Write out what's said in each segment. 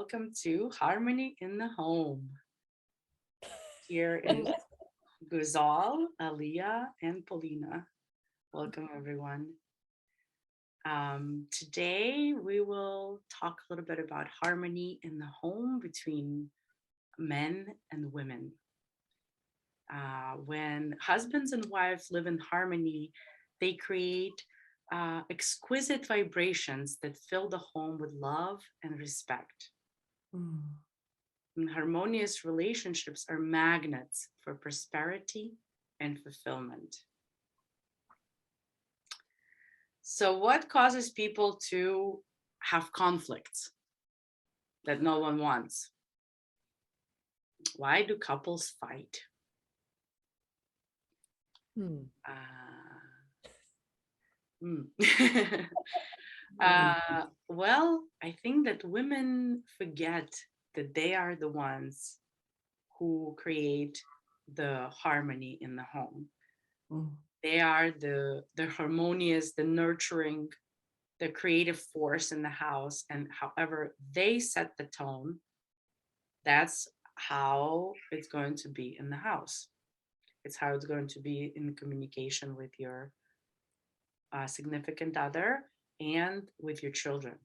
welcome to Harmony in the Home. Here is Guzal, Aliyah, and Paulina. Welcome, everyone. Today, we will talk a little bit about harmony in the home between men and women. When husbands and wives live in harmony, they create exquisite vibrations that fill the home with love and respect. And harmonious relationships are magnets for prosperity and fulfillment. So, what causes people to have conflicts that no one wants? Why do couples fight? Well, I think that women forget that they are the ones who create the harmony in the home. They are the harmonious, the nurturing, the creative force in the house. And however they set the tone, that's how it's going to be in the house. It's how it's going to be in communication with your significant other and with your children.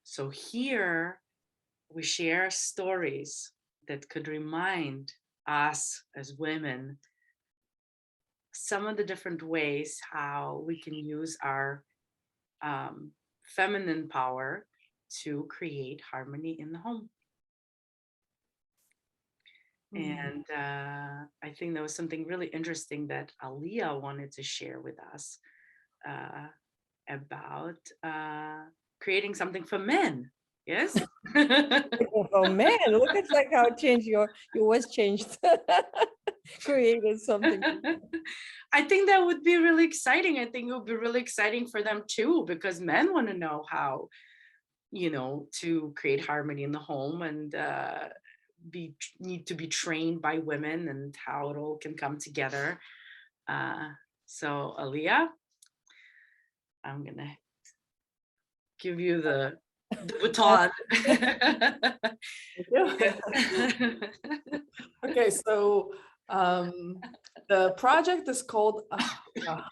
So here we share stories that could remind us as women some of the different ways how we can use our feminine power to create harmony in the home. And I think there was something really interesting that Aliyah wanted to share with us about creating something for men. Yes. Oh man, look at like how it changed your voice changed. Created something. I think that would be really exciting. I think it would be really exciting for them too, because men want to know how, to create harmony in the home and need to be trained by women and how it all can come together. So Aliyah, I'm gonna give you the baton. Okay, so the project is called a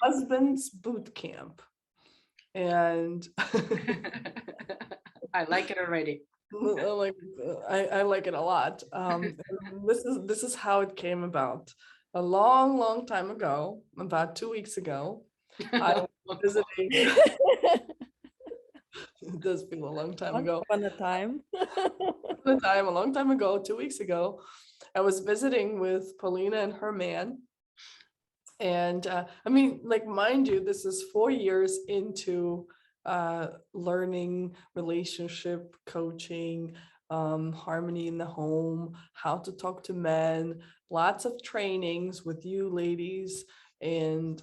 Husband's Boot Camp, and I like it already. I like it a lot. This is how it came about. A long time ago, about 2 weeks ago, I was visiting. It does feel a long time ago. A long time ago, 2 weeks ago, I was visiting with Paulina and her man. And mind you, this is 4 years into learning relationship coaching, harmony in the home, how to talk to men, lots of trainings with you ladies, and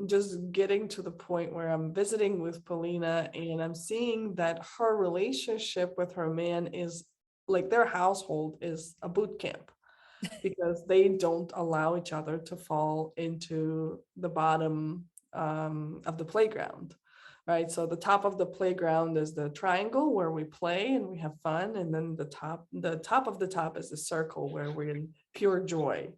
just getting to the point where I'm visiting with Paulina and I'm seeing that her relationship with her man is like their household is a boot camp because they don't allow each other to fall into the bottom of the playground. Right, so the top of the playground is the triangle where we play and we have fun, and then the top of the top is the circle where we're in pure joy.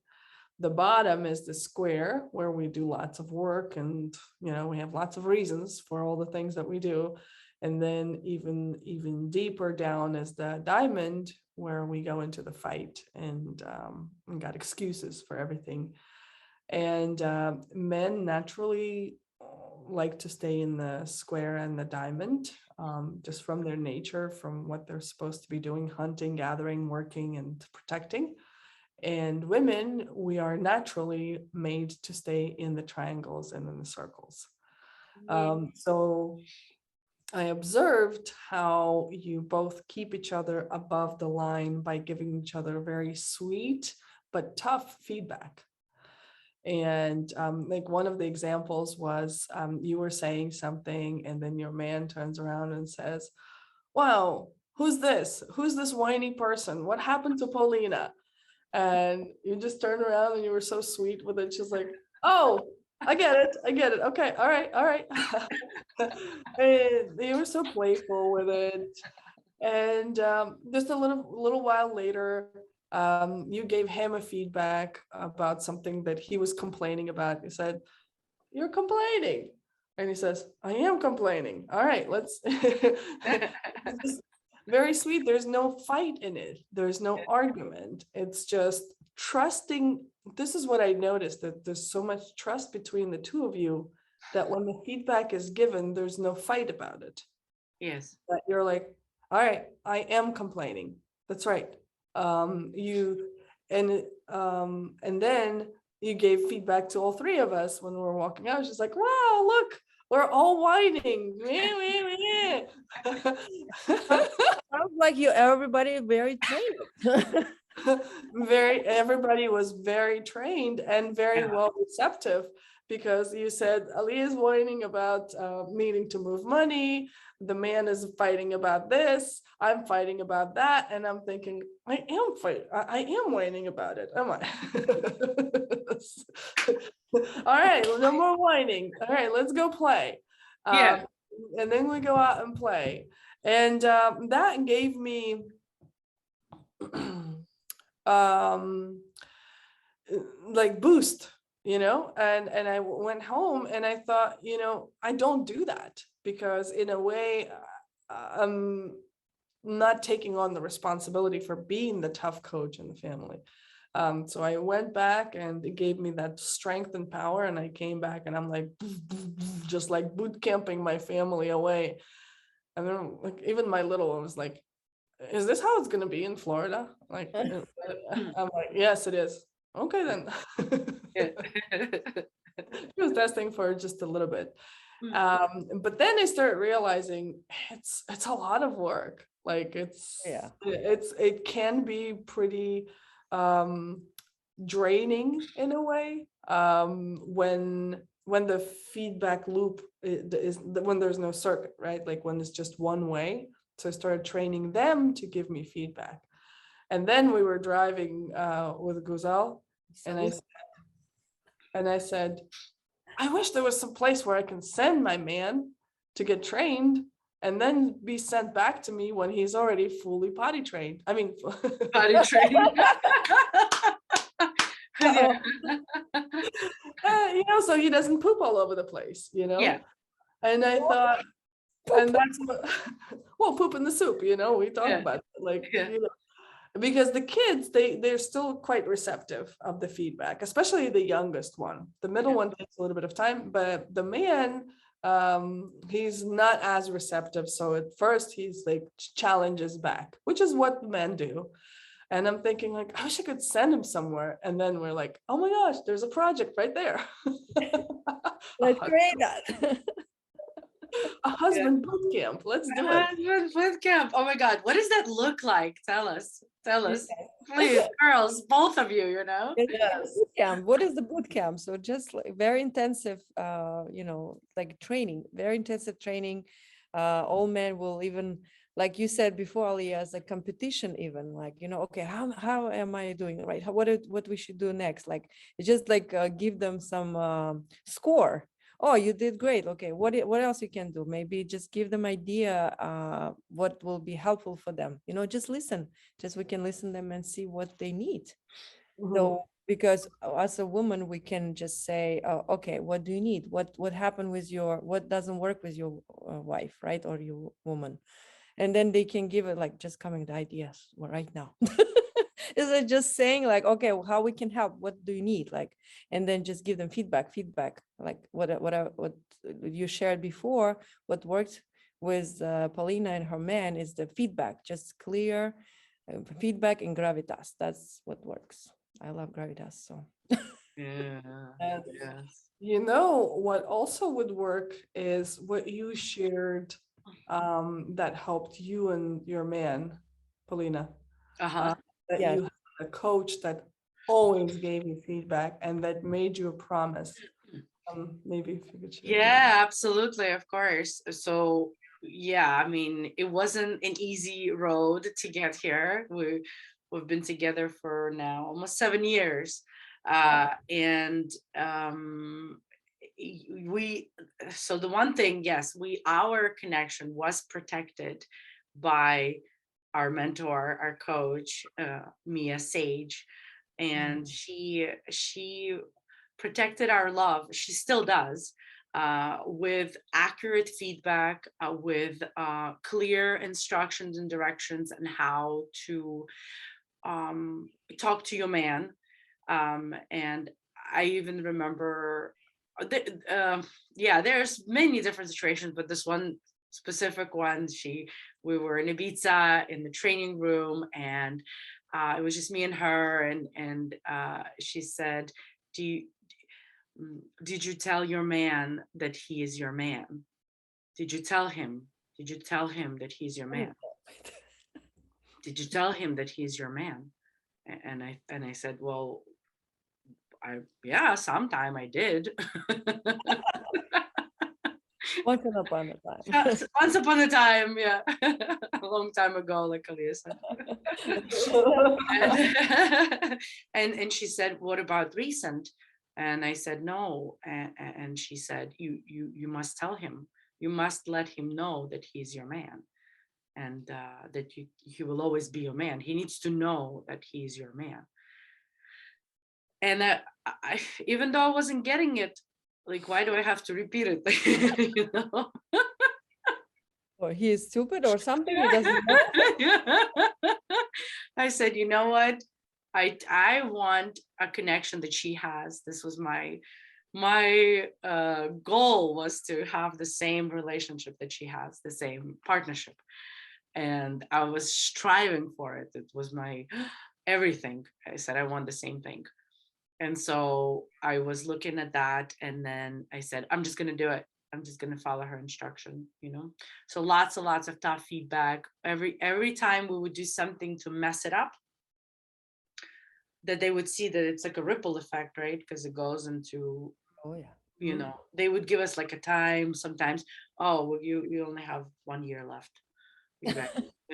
The bottom is the square where we do lots of work and we have lots of reasons for all the things that we do. And then even deeper down is the diamond where we go into the fight and got excuses for everything. And men naturally like to stay in the square and the diamond, just from their nature, from what they're supposed to be doing, hunting, gathering, working, and protecting. And women, we are naturally made to stay in the triangles and in the circles. So I observed how you both keep each other above the line by giving each other very sweet but tough feedback. And one of the examples was you were saying something and then your man turns around and says, "Wow, who's this? Who's this whiny person? What happened to Paulina?" And you just turned around and you were so sweet with it. She's like, "Oh, I get it. Okay, all right." And you were so playful with it. And just a little while later, you gave him a feedback about something that he was complaining about. You said, "You're complaining," and he says, "I am complaining. All right, let's." It's very sweet. There's no fight in it. There's no argument. It's just trusting. This is what I noticed, that there's so much trust between the two of you that when the feedback is given, there's no fight about it. Yes. That you're like, all right, I am complaining. That's right. You and then you gave feedback to all three of us when we were walking out. She's like, wow, look, we're all whining. Sounds like you, everybody very trained. Everybody was very trained and very Yeah. well receptive, because you said Ali is whining about needing to move money, the man is fighting about this, I'm fighting about that, and I'm thinking, I am whining about it, am I? All right, well, no more whining. All right, let's go play. Yeah. And then we go out and play, and that gave me like boost, and I went home and I thought, I don't do that, because in a way, I'm not taking on the responsibility for being the tough coach in the family. So I went back and it gave me that strength and power, and I came back and I'm like just like boot camping my family away. And then like even my little one was like, is this how it's going to be in Florida? Like, I'm like, yes, it is. Okay, then. Yeah. She was testing for just a little bit. Mm. But then I started realizing it's a lot of work. Like Yeah. it can be pretty draining in a way, when the feedback loop is when there's no circuit, right? Like when it's just one way. So I started training them to give me feedback. And then we were driving with Guzal, and I said, I wish there was some place where I can send my man to get trained and then be sent back to me when he's already fully potty trained. I mean, Potty training. Yeah. so he doesn't poop all over the place, Yeah. And I thought, and that's what, well, poop in the soup, we talk Yeah. about it, like, Yeah. because the kids, they're still quite receptive of the feedback, especially the youngest one. The middle one takes a little bit of time, but the man, he's not as receptive. So at first he's like challenges back, which is what men do. And I'm thinking like, I wish I could send him somewhere. And then we're like, oh my gosh, there's a project right there. Let's create that. A husband boot camp. Let's do it. Husband boot camp. Oh my God. What does that look like? Tell us. Tell us. Yes. Please, girls, both of you, It's a boot camp. What is the boot camp? So just like very intensive, like training, very intensive training. All men will even, like you said before, Ali, as a competition, even like, okay, how am I doing right? What we should do next? Like, it's just like give them some score. Oh, you did great. Okay, what else you can do? Maybe just give them idea what will be helpful for them. Just listen. Just we can listen them and see what they need. So because as a woman, we can just say, oh, okay, what do you need? What happened with what doesn't work with your wife, right? Or your woman. And then they can give it like just coming the ideas right now. Is it just saying like, okay, well, how we can help? What do you need? Like, and then just give them feedback, like what you shared before, what worked with Paulina and her man is the feedback, just clear feedback and gravitas. That's what works. I love gravitas. So Yeah. And Yes. what also would work is what you shared, that helped you and your man, Paulina. Uh-huh. That yes, you had a coach that always gave you feedback and that made you a promise. Maybe if you could share that. Yeah, absolutely, of course. So yeah, I mean, it wasn't an easy road to get here. We've been together for now almost 7 years. And we so the one thing, yes, our connection was protected by our mentor, our coach, Mia Sage, and she protected our love. She still does, with accurate feedback, with clear instructions and directions on how to talk to your man. And I even remember, yeah, there's many different situations, but this one specific one, we were in Ibiza in the training room, and it was just me and her, and she said, did you tell your man that he is your man? Did you tell him? Did you tell him that he's your man? Did you tell him that he's your man? And I said, well, yeah, sometime I did. Once upon a time. Once upon a time, yeah. A long time ago, like Alia said. And she said, what about recent? And I said, no. And she said, you must tell him. You must let him know that he's your man, and that he will always be your man. He needs to know that he's your man. And even though I wasn't getting it, like, why do I have to repeat it? You know? Or he is stupid or something, he doesn't know. I said, you know what? I want a connection that she has. This was my goal, was to have the same relationship that she has, the same partnership. And I was striving for it. It was my everything. I said, I want the same thing. And so I was looking at that, and then I said, I'm just going to do it. I'm just going to follow her instruction, you know? So lots and lots of tough feedback. Every time we would do something to mess it up, that they would see that it's like a ripple effect, right? Because it goes into, Oh yeah. you know, they would give us like a time sometimes. Oh, well, you only have 1 year left. You're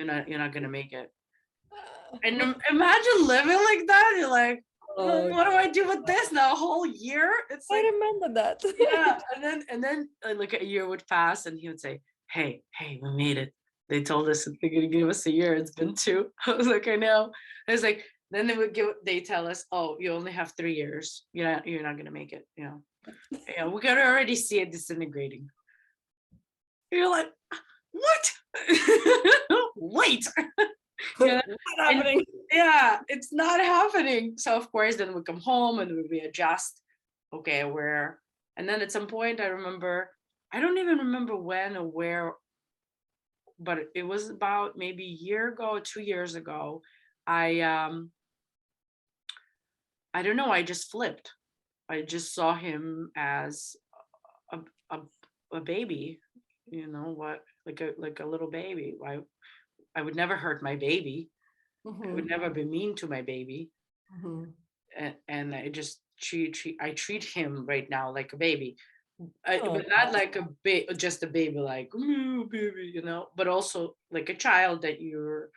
not going to make it. And imagine living like that. You're like, what do I do with this now? A whole year? It's like, I remember that. yeah. And then like a year would pass, and he would say, hey, we made it. They told us they're gonna give us a year. It's been 2. I was like, I know. I was like, then they tell us, oh, you only have 3 years. You're not gonna make it. You know, yeah, we can already see it disintegrating. You're like, what? Wait. Yeah. What's happening? Yeah, it's not happening. So of course, then we come home and we readjust. Okay, and then at some point, I don't even remember when or where, but it was about maybe a year ago, 2 years ago. I don't know. I just flipped. I just saw him as a baby, you know, what, like a little baby. I would never hurt my baby. I would never be mean to my baby. And I just treat him right now like a baby. But not like just a baby, like, ooh, baby, you know, but also like a child that you're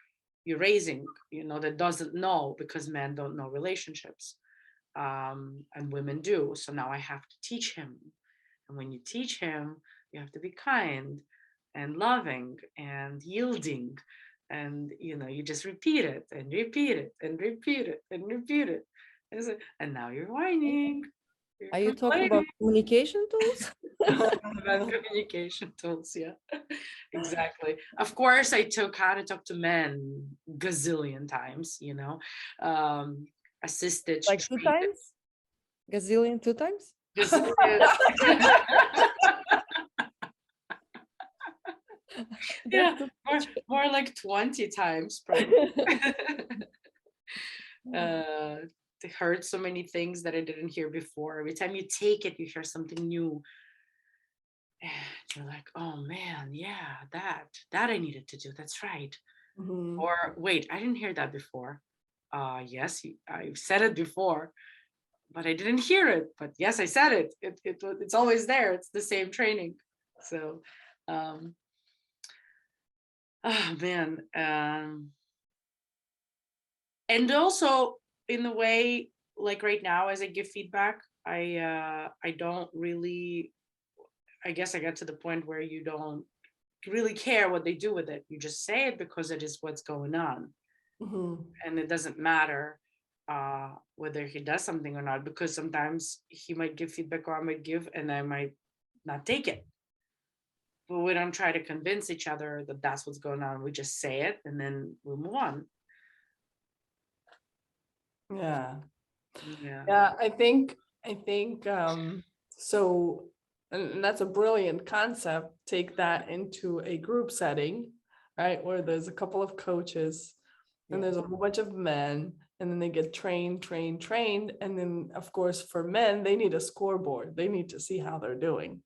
raising, you know, that doesn't know, because men don't know relationships, and women do. So now I have to teach him. And when you teach him, you have to be kind and loving and yielding. And, you know, you just repeat it and repeat it and repeat it and repeat it. And now you're whining. Are you talking about communication tools? About communication tools, yeah. Exactly. Of course, I took how to talk to men gazillion times, you know. Assisted Like 2 times? Gazillion 2 times? Yeah, more like 20 times probably. They heard so many things that I didn't hear before. Every time you take it, you hear something new. And you're like, oh man, yeah, that I needed to do. That's right. Or wait, I didn't hear that before. Yes, I've said it before, but I didn't hear it. But yes, I said it. It's always there. It's the same training. So, oh man. And also, in the way, like right now, as I give feedback, I don't really, I guess I got to the point where you don't really care what they do with it. You just say it because it is what's going on. Mhm. And it doesn't matter whether he does something or not, because sometimes he might give feedback or I might give, and I might not take it. But we don't try to convince each other that that's what's going on. We just say it and then we move on. Yeah. Yeah. Yeah, I think so, and that's a brilliant concept. Take that into a group setting, right? Where there's a couple of coaches and there's a whole bunch of men, and then they get trained. And then of course for men, they need a scoreboard. They need to see how they're doing.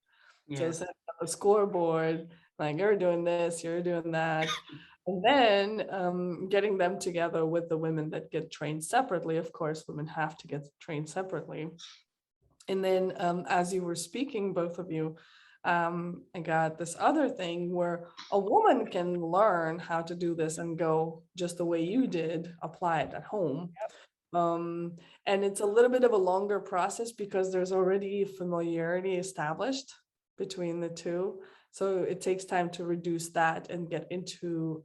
So Yes. set up a scoreboard, like you're doing this, you're doing that. And then getting them together with the women that get trained separately. Of course, women have to get trained separately. And then as you were speaking, both of you, I got this other thing where a woman can learn how to do this and go just the way you did, apply it at home. And it's a little bit of a longer process because there's already familiarity established between the two. So it takes time to reduce that and get into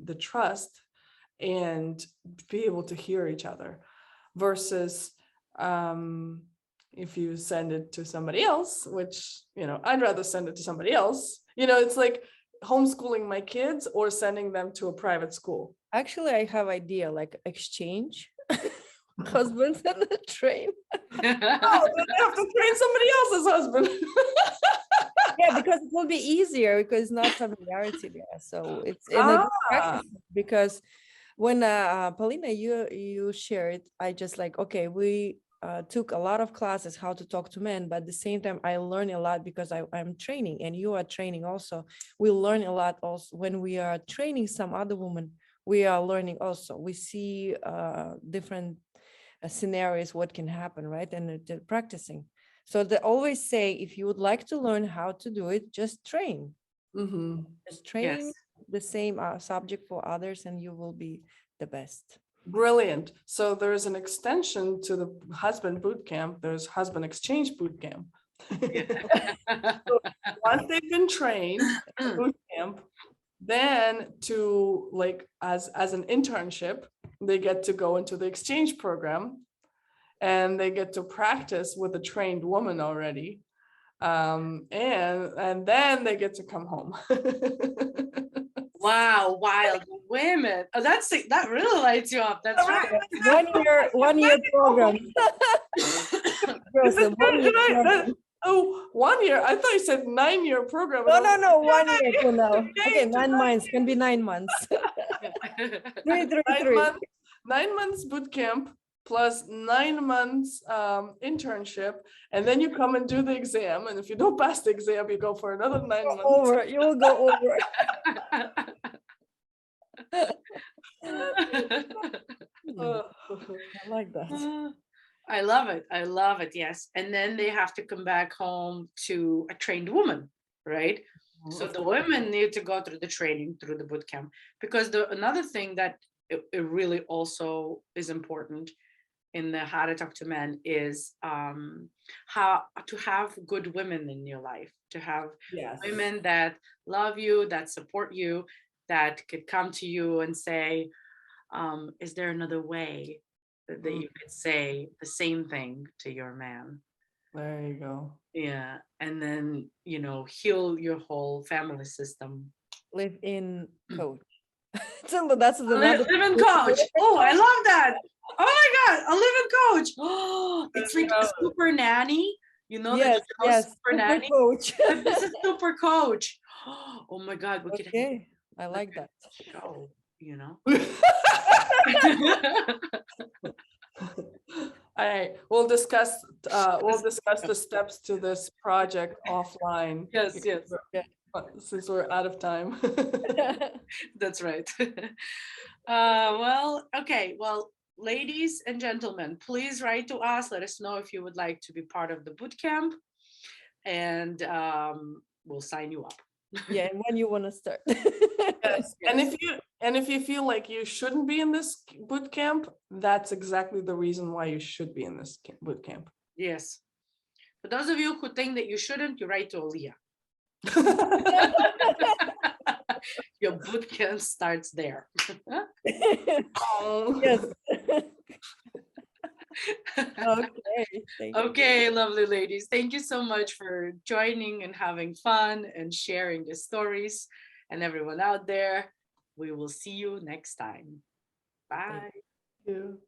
the trust and be able to hear each other versus if you send it to somebody else, which, I'd rather send it to somebody else. It's like homeschooling my kids or sending them to a private school. Actually, I have idea like exchange husbands and the train. Oh, then I have to train somebody else's husband. Yeah, because it will be easier because it's not familiarity there. So it's in a good practice because when Paulina, you shared, I just like, okay, we took a lot of classes how to talk to men, but at the same time I learn a lot because I'm training and you are training also. We learn a lot also when we are training some other woman. We are learning also. We see different scenarios, what can happen, right? And practicing. So they always say, if you would like to learn how to do it, just train. Just train Yes. the same subject for others and you will be the best. Brilliant. So there's an extension to the husband boot camp. There's husband exchange boot camp. So once they've been trained at boot camp, then to like as an internship, they get to go into the exchange program and they get to practice with a trained woman already. And then they get to come home. Wow, wild women. Oh, that really lights you up. That's right. 1 year program. Oh, 1 year. I thought you said 9-year program. No, 1 year for now. Okay, 9 months can be 9 months. 3. 9 months boot camp plus 9 months internship, and then you come and do the exam. And if you don't pass the exam, you go for another 9 months. Over. You will go over. I like that. I love it. I love it. Yes. And then they have to come back home to a trained woman, right? So the women need to go through the training, through the boot camp, because another thing that it really also is important in the how to talk to men is how to have good women in your life, to have women that love you, that support you, that could come to you and say, is there another way that you could say the same thing to your man? There you go. Yeah. And then, heal your whole family system. Live in coach. So that's Live in coach. Oh, I love that. Oh my God, a live in coach. Oh, it's like a super nanny. Yes, super nanny. Coach. But this is super coach. Oh my God, we could have I like that show, All right, we'll discuss the steps to this project offline. Yes. Since we're out of time. That's right. Well, okay. Well, ladies and gentlemen, please write to us. Let us know if you would like to be part of the boot camp, and we'll sign you up. Yeah, and when you want to start. Yes. And if you feel like you shouldn't be in this boot camp, that's exactly the reason why you should be in this boot camp. Yes. For those of you who think that you shouldn't, you write to Aliyah. Your boot camp starts there. Oh. Yes. Okay. Thank you. Okay, lovely ladies. Thank you so much for joining and having fun and sharing the stories. And everyone out there, we will see you next time. Bye. Thank you.